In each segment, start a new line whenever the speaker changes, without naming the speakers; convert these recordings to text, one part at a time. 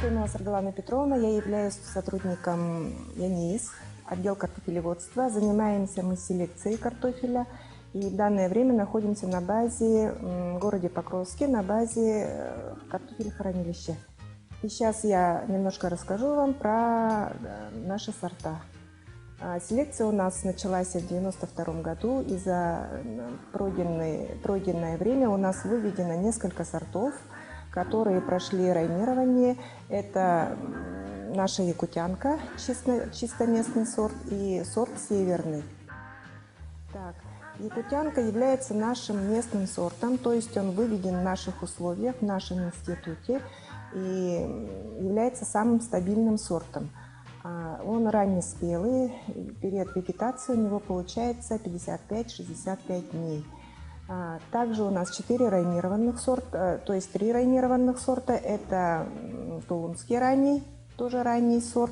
Ефремова Сардалана Петровна, я являюсь сотрудником ЯНИИС, отдел картофелеводства. Занимаемся мы селекцией картофеля и в данное время находимся на базе в городе Покровске, на базе картофелехранилища. И сейчас я немножко расскажу вам про наши сорта. Селекция у нас началась в 1992 году, и за пройденное время у нас выведено несколько сортов, которые прошли районирование. Это наша якутянка, чисто местный сорт, и сорт северный. Так, якутянка является нашим местным сортом, то есть он выведен в наших условиях, в нашем институте, и является самым стабильным сортом. Он раннеспелый, период вегетации у него получается 55-65 дней. Также у нас 4 районированных сорта, то есть 3 районированных сорта. Это тулунский ранний, тоже ранний сорт,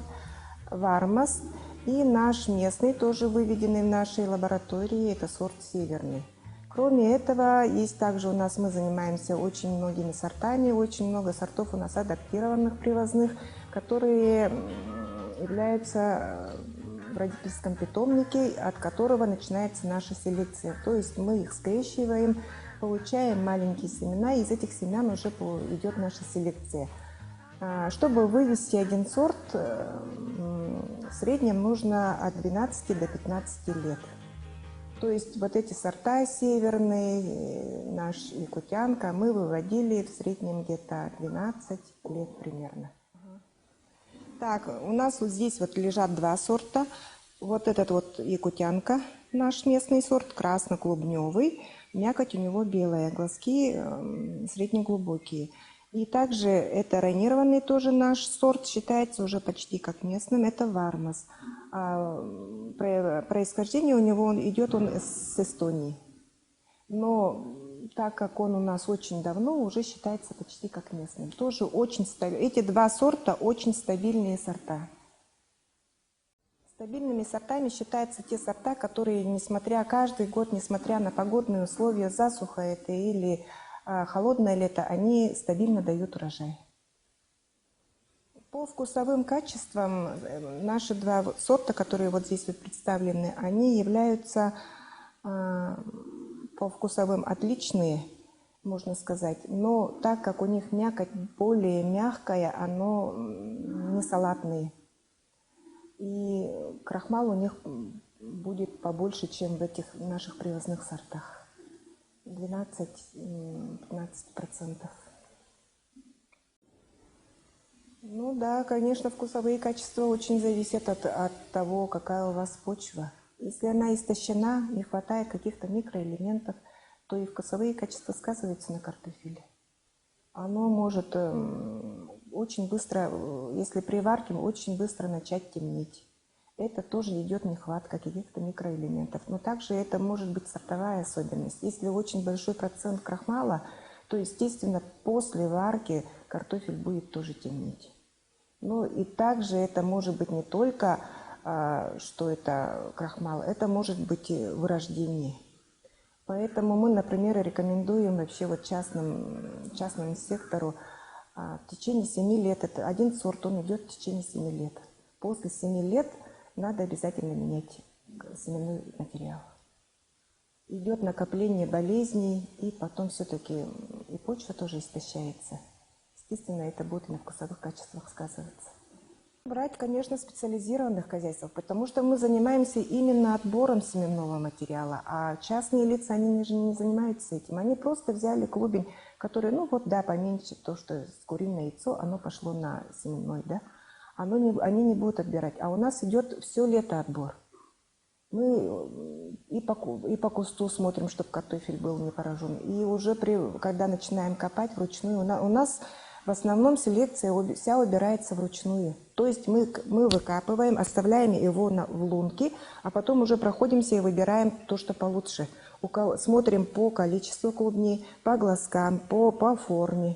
Вармас, и наш местный, тоже выведенный в нашей лаборатории, это сорт северный. Кроме этого, есть также у нас, мы занимаемся очень многими сортами, очень много сортов у нас адаптированных, привозных, которые являются в родительском питомнике, от которого начинается наша селекция. То есть мы их скрещиваем, получаем маленькие семена, и из этих семян уже идет наша селекция. Чтобы вывести один сорт, в среднем нужно от 12 до 15 лет. То есть вот эти сорта северные, наш якутянка, мы выводили в среднем где-то 12 лет примерно. Так, у нас вот здесь вот лежат 2 сорта. Вот этот вот якутянка, наш местный сорт, красно-клубневый. Мякоть у него белая, глазки среднеглубокие. И также это районированный тоже наш сорт, считается уже почти как местным, это Вармас. Происхождение у него идет он с Эстонии. Но так как он у нас очень давно, уже считается почти как местным. Тоже очень стабильный. Эти 2 сорта очень стабильные сорта. Стабильными сортами считаются те сорта, которые, несмотря каждый год, несмотря на погодные условия, засуха это или холодное лето, они стабильно дают урожай. По вкусовым качествам наши 2 сорта, которые вот здесь вот представлены, они являются по вкусовым отличные, можно сказать, но так как у них мякоть более мягкая, оно не салатные. И крахмал у них будет побольше, чем в этих наших привозных сортах. 12-15%. Ну да, конечно, вкусовые качества очень зависят от того, какая у вас почва. Если она истощена, не хватает каких-то микроэлементов, то и вкусовые качества сказываются на картофеле. Оно может очень быстро, если при варке, очень быстро начать темнеть. Это тоже идет нехватка каких-то микроэлементов. Но также это может быть сортовая особенность. Если очень большой процент крахмала, то, естественно, после варки картофель будет тоже темнеть. Ну и также это может быть не только, что это крахмал, это может быть и вырождение. Поэтому мы, например, рекомендуем вообще вот частному сектору в течение 7 лет, это один сорт, он идет в течение 7 лет. После 7 лет надо обязательно менять семенной материал. Идет накопление болезней, и потом все-таки и почва тоже истощается. Естественно, это будет на вкусовых качествах сказываться. Брать, конечно, в специализированных хозяйствах, потому что мы занимаемся именно отбором семенного материала, а частные лица, они же не занимаются этим. Они просто взяли клубень, который, ну вот да, поменьше, то, что куриное яйцо, оно пошло на семенной, да, они не будут отбирать. А у нас идет все лето отбор. Мы и по кусту смотрим, чтобы картофель был не поражен. И уже когда начинаем копать вручную, у нас в основном селекция вся убирается вручную. То есть мы выкапываем, оставляем его в лунке, а потом уже проходимся и выбираем то, что получше. Смотрим по количеству клубней, по глазкам, по форме.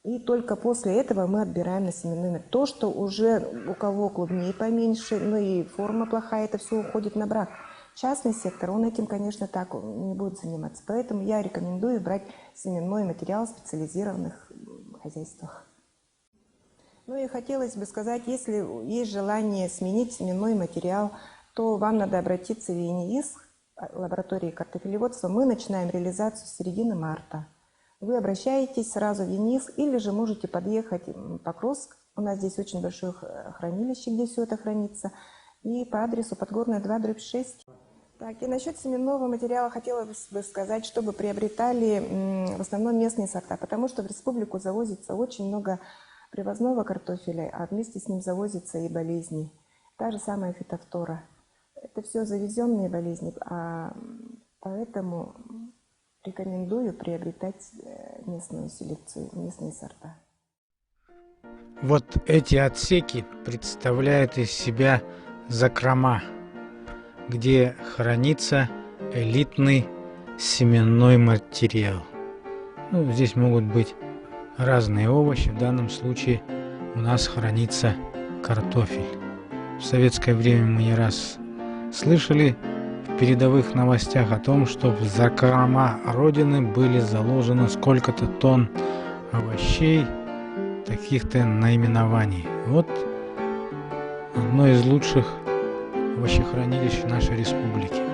И только после этого мы отбираем на семенной. То, что уже у кого клубней поменьше, ну и форма плохая, это все уходит на брак. Частный сектор, он этим, конечно, так не будет заниматься. Поэтому я рекомендую брать семенной материал в специализированных хозяйствах. Ну и хотелось бы сказать, если есть желание сменить семенной материал, то вам надо обратиться в ЕНИИС, лаборатории картофелеводства. Мы начинаем реализацию с середины марта. Вы обращаетесь сразу в ЕНИИС или же можете подъехать в Покровск. У нас здесь очень большое хранилище, где все это хранится. И по адресу Подгорная 2/6. Так, и насчет семенного материала хотелось бы сказать, чтобы приобретали в основном местные сорта, потому что в республику завозится очень много привозного картофеля, а вместе с ним завозятся и болезни. Та же самая фитофтора. Это все завезенные болезни, поэтому рекомендую приобретать местную селекцию, местные сорта.
Вот эти отсеки представляют из себя закрома, где хранится элитный семенной материал. Ну, здесь могут быть разные овощи. В данном случае у нас хранится картофель. В советское время мы не раз слышали в передовых новостях о том, что в закрома Родины были заложено сколько-то тонн овощей, таких-то наименований. Вот одно из лучших овощехранилищ нашей республики.